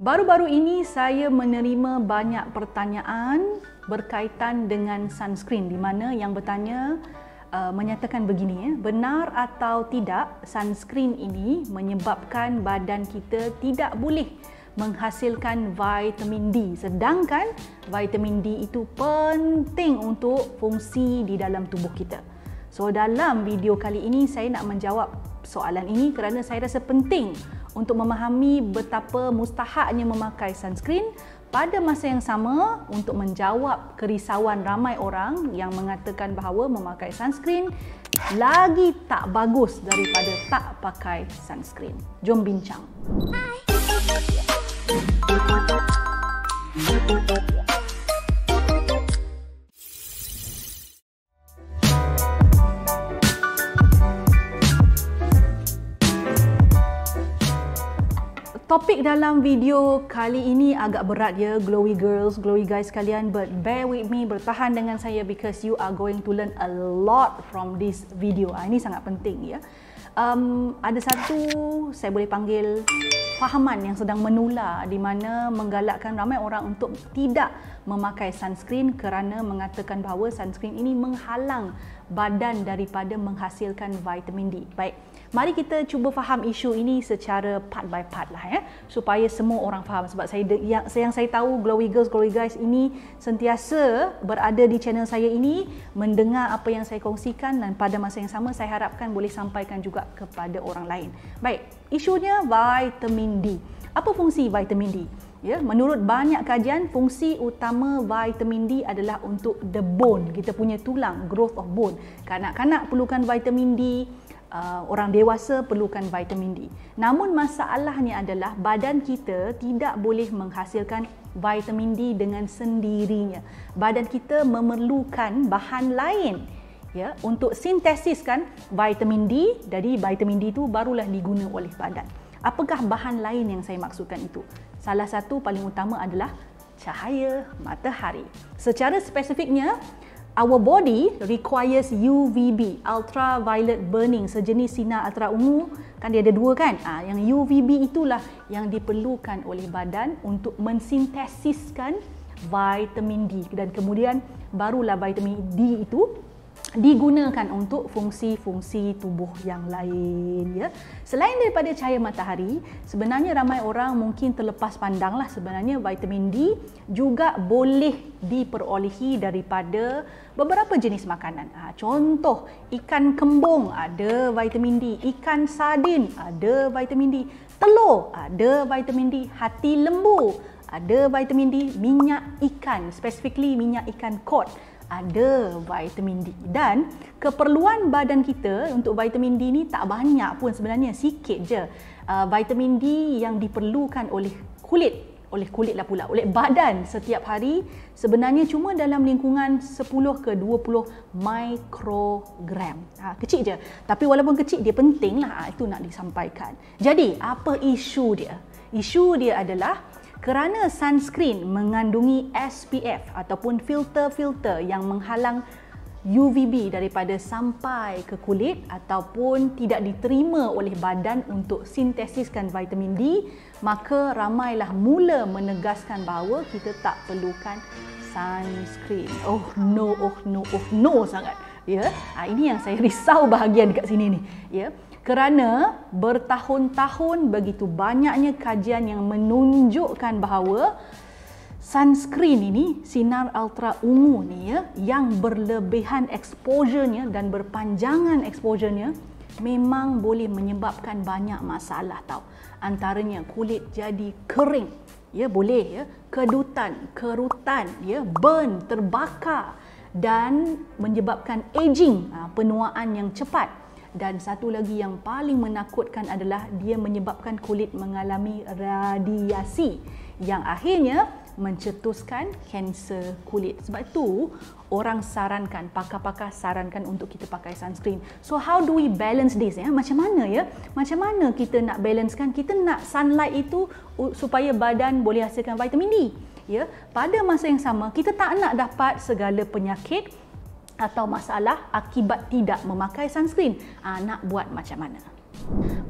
Baru-baru ini saya menerima banyak pertanyaan berkaitan dengan sunscreen, di mana yang bertanya menyatakan begini, benar atau tidak sunscreen ini menyebabkan badan kita tidak boleh menghasilkan vitamin D, sedangkan vitamin D itu penting untuk fungsi di dalam tubuh kita. So dalam video kali ini saya nak menjawab soalan ini kerana saya rasa penting untuk memahami betapa mustahaknya memakai sunscreen pada masa yang sama untuk menjawab kerisauan ramai orang yang mengatakan bahawa memakai sunscreen lagi tak bagus daripada tak pakai sunscreen. Jom bincang. Topik dalam video kali ini agak berat ya, glowy girls, glowy guys sekalian, but bear with me, bertahan dengan saya because you are going to learn a lot from this video. Ini sangat penting ya. Ada satu saya boleh panggil fahaman yang sedang menular di mana menggalakkan ramai orang untuk tidak memakai sunscreen kerana mengatakan bahawa sunscreen ini menghalang badan daripada menghasilkan vitamin D. Baik, mari kita cuba faham isu ini secara part by part lah ya, supaya semua orang faham. Sebab yang saya tahu glowy girls, glowy guys ini sentiasa berada di channel saya ini, mendengar apa yang saya kongsikan, dan pada masa yang sama saya harapkan boleh sampaikan juga kepada orang lain. Baik, isunya vitamin D. Apa fungsi vitamin D? Ya, menurut banyak kajian, fungsi utama vitamin D adalah untuk the bone, kita punya tulang, growth of bone. Kanak-kanak perlukan vitamin D, orang dewasa perlukan vitamin D. Namun masalahnya adalah badan kita tidak boleh menghasilkan vitamin D dengan sendirinya. Badan kita memerlukan bahan lain ya untuk sintesiskan vitamin D. Jadi vitamin D itu barulah diguna oleh badan. Apakah bahan lain yang saya maksudkan itu? Salah satu paling utama adalah cahaya matahari. Secara spesifiknya, our body requires UVB, ultraviolet burning, sejenis sinar ultra ungu. Kan dia ada dua kan? Yang UVB itulah yang diperlukan oleh badan untuk mensintesiskan vitamin D, dan kemudian barulah vitamin D itu digunakan untuk fungsi-fungsi tubuh yang lain ya. Selain daripada cahaya matahari, sebenarnya ramai orang mungkin terlepas pandanglah sebenarnya vitamin D juga boleh diperolehi daripada beberapa jenis makanan. Contoh, ikan kembung ada vitamin D, ikan sardin ada vitamin D, telur ada vitamin D, hati lembu ada vitamin D, minyak ikan, specifically minyak ikan cod ada vitamin D. Dan keperluan badan kita untuk vitamin D ni tak banyak pun sebenarnya, sikit je. Vitamin D yang diperlukan oleh kulit oleh badan setiap hari sebenarnya cuma dalam lingkungan 10 ke 20 mikrogram. Kecil je. Tapi walaupun kecil, dia penting lah, itu nak disampaikan. Jadi, apa isu dia? Isu dia adalah kerana sunscreen mengandungi SPF ataupun filter-filter yang menghalang UVB daripada sampai ke kulit ataupun tidak diterima oleh badan untuk sintesiskan vitamin D, maka ramailah mula menegaskan bahawa kita tak perlukan sunscreen. Oh no sangat. Ya, ini yang saya risau bahagian dekat sini ni. Ya. Kerana bertahun-tahun begitu banyaknya kajian yang menunjukkan bahawa sunscreen ini, sinar ultra ungu ni ya, yang berlebihan exposure-nya dan berpanjangan exposure-nya memang boleh menyebabkan banyak masalah tau. Antaranya kulit jadi kering, ya boleh ya, kedutan, kerutan, ya, burn, terbakar dan menyebabkan aging, penuaan yang cepat. Dan satu lagi yang paling menakutkan adalah dia menyebabkan kulit mengalami radiasi yang akhirnya mencetuskan kanser kulit. Sebab itu orang sarankan, pakar-pakar sarankan untuk kita pakai sunscreen. So how do we balance this ya? Macam mana ya? Macam mana kita nak balancekan? Kita nak sunlight itu supaya badan boleh hasilkan vitamin D. Ya, pada masa yang sama kita tak nak dapat segala penyakit atau masalah akibat tidak memakai sunscreen. Nak buat macam mana?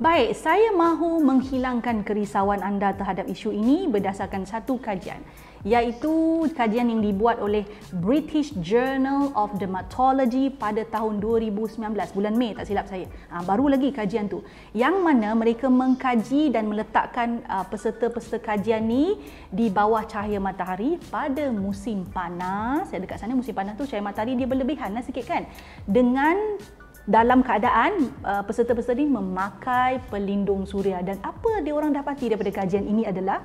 Baik, saya mahu menghilangkan kerisauan anda terhadap isu ini berdasarkan satu kajian, iaitu kajian yang dibuat oleh British Journal of Dermatology pada tahun 2019, bulan Mei tak silap saya. Baru lagi kajian tu, yang mana mereka mengkaji dan meletakkan peserta-peserta kajian ni di bawah cahaya matahari pada musim panas. Dekat sana musim panas tu cahaya matahari dia berlebihan lah sikit kan, dengan dalam keadaan peserta-peserta ini memakai pelindung suria. Dan apa dia orang dapati daripada kajian ini adalah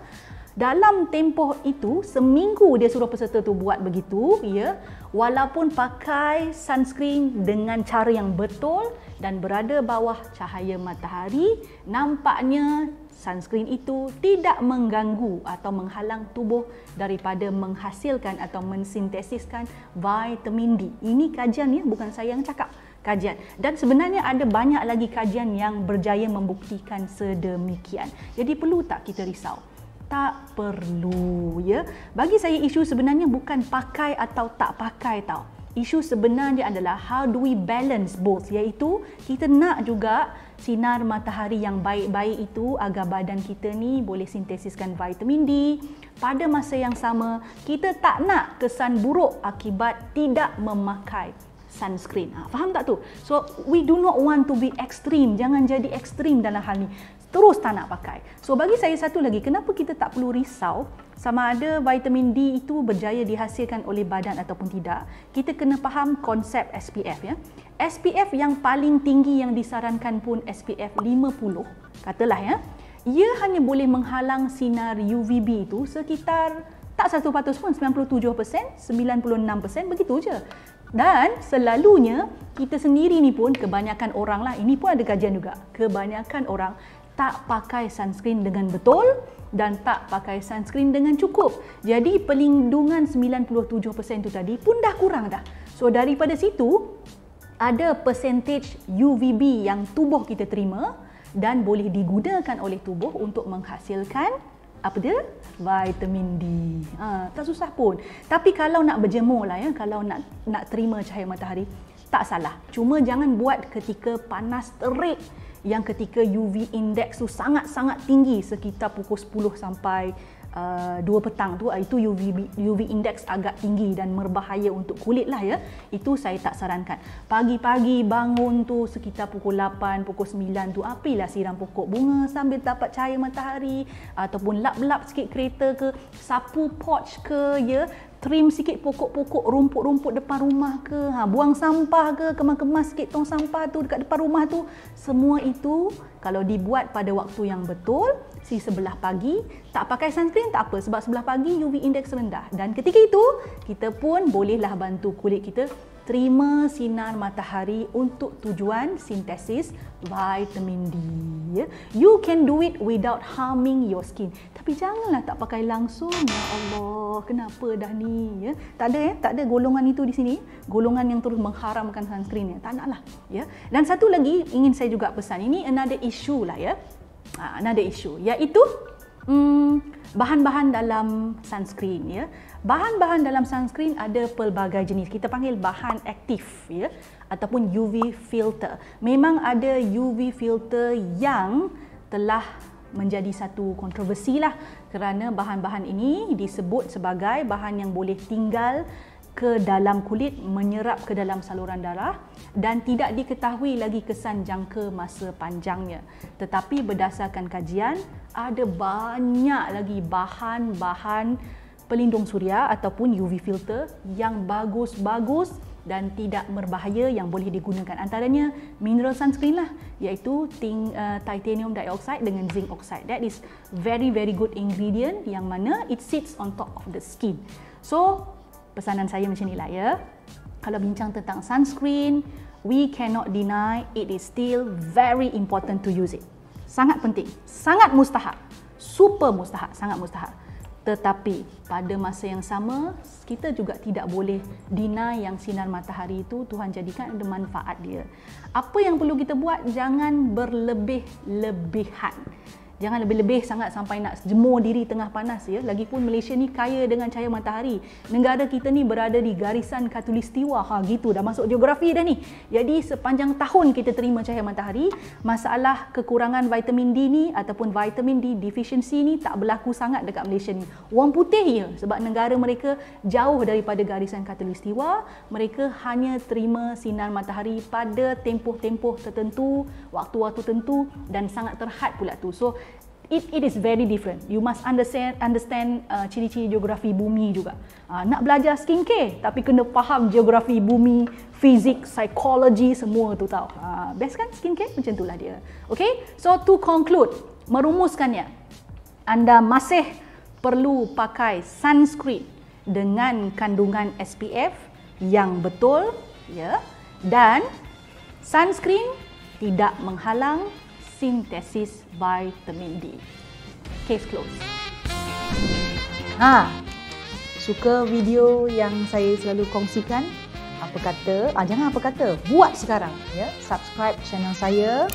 dalam tempoh itu, seminggu dia suruh peserta tu buat begitu, ya, walaupun pakai sunscreen dengan cara yang betul dan berada bawah cahaya matahari, nampaknya sunscreen itu tidak mengganggu atau menghalang tubuh daripada menghasilkan atau mensintesiskan vitamin D. Ini kajian ya, bukan saya yang cakap, kajian. Dan sebenarnya ada banyak lagi kajian yang berjaya membuktikan sedemikian. Jadi perlu tak kita risau? Tak perlu, ya. Bagi saya isu sebenarnya bukan pakai atau tak pakai tau. Isu sebenarnya adalah how do we balance both, iaitu kita nak juga sinar matahari yang baik-baik itu agar badan kita ni boleh sintesiskan vitamin D. Pada masa yang sama, kita tak nak kesan buruk akibat tidak memakai sunscreen. Faham tak tu? So, we do not want to be extreme. Jangan jadi ekstrim dalam hal ni. Terus tak nak pakai. So, bagi saya satu lagi, kenapa kita tak perlu risau sama ada vitamin D itu berjaya dihasilkan oleh badan ataupun tidak? Kita kena faham konsep SPF, ya. SPF yang paling tinggi yang disarankan pun SPF 50, katalah ya. Ia hanya boleh menghalang sinar UVB itu sekitar tak 100% pun, 97%, 96%, begitu je. Dan selalunya kita sendiri ni pun, kebanyakan orang lah, ini pun ada kajian juga, kebanyakan orang tak pakai sunscreen dengan betul dan tak pakai sunscreen dengan cukup. Jadi pelindungan 97% tu tadi pun dah kurang dah. So daripada situ ada percentage UVB yang tubuh kita terima dan boleh digunakan oleh tubuh untuk menghasilkan apa dia? Vitamin D. Tak susah pun. Tapi kalau nak berjemur lah ya, kalau nak terima cahaya matahari, tak salah. Cuma jangan buat ketika panas terik, yang ketika UV index tu sangat-sangat tinggi, sekitar pukul 10 sampai 2 petang tu, itu UV index agak tinggi dan berbahaya untuk kulit lah ya. Itu saya tak sarankan. Pagi-pagi bangun tu sekitar pukul 8, pukul 9 tu, apilah siram pokok bunga sambil dapat cahaya matahari, ataupun lap-lap sikit kereta ke, sapu porch ke, ya, trim sikit pokok-pokok, rumput-rumput depan rumah ke, buang sampah ke, kemas-kemas sikit tong sampah tu dekat depan rumah tu. Semua itu kalau dibuat pada waktu yang betul, sebelah pagi, tak pakai sunscreen tak apa, sebab sebelah pagi UV index rendah, dan ketika itu kita pun bolehlah bantu kulit kita terima sinar matahari untuk tujuan sintesis vitamin D. Ya. You can do it without harming your skin. Tapi janganlah tak pakai langsung. Ya Allah, kenapa dah ni? Ya. Tak ada tak ada golongan itu di sini. Golongan yang terus mengharamkan sunscreen. Ya. Tak naklah. Ya. Dan satu lagi ingin saya juga pesan. Ini another issue lah ya. Another issue, iaitu bahan-bahan dalam sunscreen ya. Bahan-bahan dalam sunscreen ada pelbagai jenis. Kita panggil bahan aktif ya, ataupun UV filter. Memang ada UV filter yang telah menjadi satu kontroversi lah, kerana bahan-bahan ini disebut sebagai bahan yang boleh tinggal ke dalam kulit, menyerap ke dalam saluran darah dan tidak diketahui lagi kesan jangka masa panjangnya. Tetapi berdasarkan kajian, ada banyak lagi bahan-bahan pelindung suria ataupun UV filter yang bagus-bagus dan tidak berbahaya yang boleh digunakan. Antaranya mineral sunscreen lah, iaitu titanium dioxide dengan zinc oxide. That is very good ingredient yang mana it sits on top of the skin. So pesanan saya macam inilah ya. Kalau bincang tentang sunscreen, we cannot deny it is still very important to use it. Sangat penting, sangat mustahak, super mustahak, sangat mustahak. Tetapi pada masa yang sama, kita juga tidak boleh deny yang sinar matahari itu Tuhan jadikan ada manfaat dia. Apa yang perlu kita buat? Jangan berlebih-lebihan. Jangan lebih-lebih sangat sampai nak jemur diri tengah panas ya. Lagipun Malaysia ni kaya dengan cahaya matahari. Negara kita ni berada di garisan khatulistiwa. Gitu dah masuk geografi dah ni. Jadi sepanjang tahun kita terima cahaya matahari, masalah kekurangan vitamin D ni ataupun vitamin D deficiency ni tak berlaku sangat dekat Malaysia ni. Orang putih ya, sebab negara mereka jauh daripada garisan khatulistiwa, mereka hanya terima sinar matahari pada tempoh-tempoh tertentu, waktu-waktu tertentu dan sangat terhad pula tu. So it is very different. You must understand ciri-ciri geografi bumi juga. Nak belajar skincare tapi kena faham geografi bumi, fizik, psikologi, semua tu tau. Best kan skincare? Macam itulah dia. Okay, so to conclude, merumuskannya, anda masih perlu pakai sunscreen dengan kandungan SPF yang betul ya, dan sunscreen tidak menghalang sintesis vitamin D. Case closed. Suka video yang saya selalu kongsikan? Apa kata? Jangan apa kata, buat sekarang ya. Subscribe channel saya,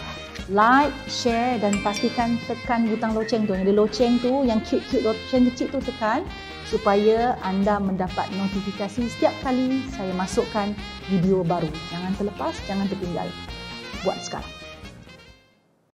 like, share dan pastikan tekan butang loceng tu. Yang ada loceng tu, yang cute-cute loceng kecil tu tekan supaya anda mendapat notifikasi setiap kali saya masukkan video baru. Jangan terlepas, jangan tertinggal. Buat sekarang.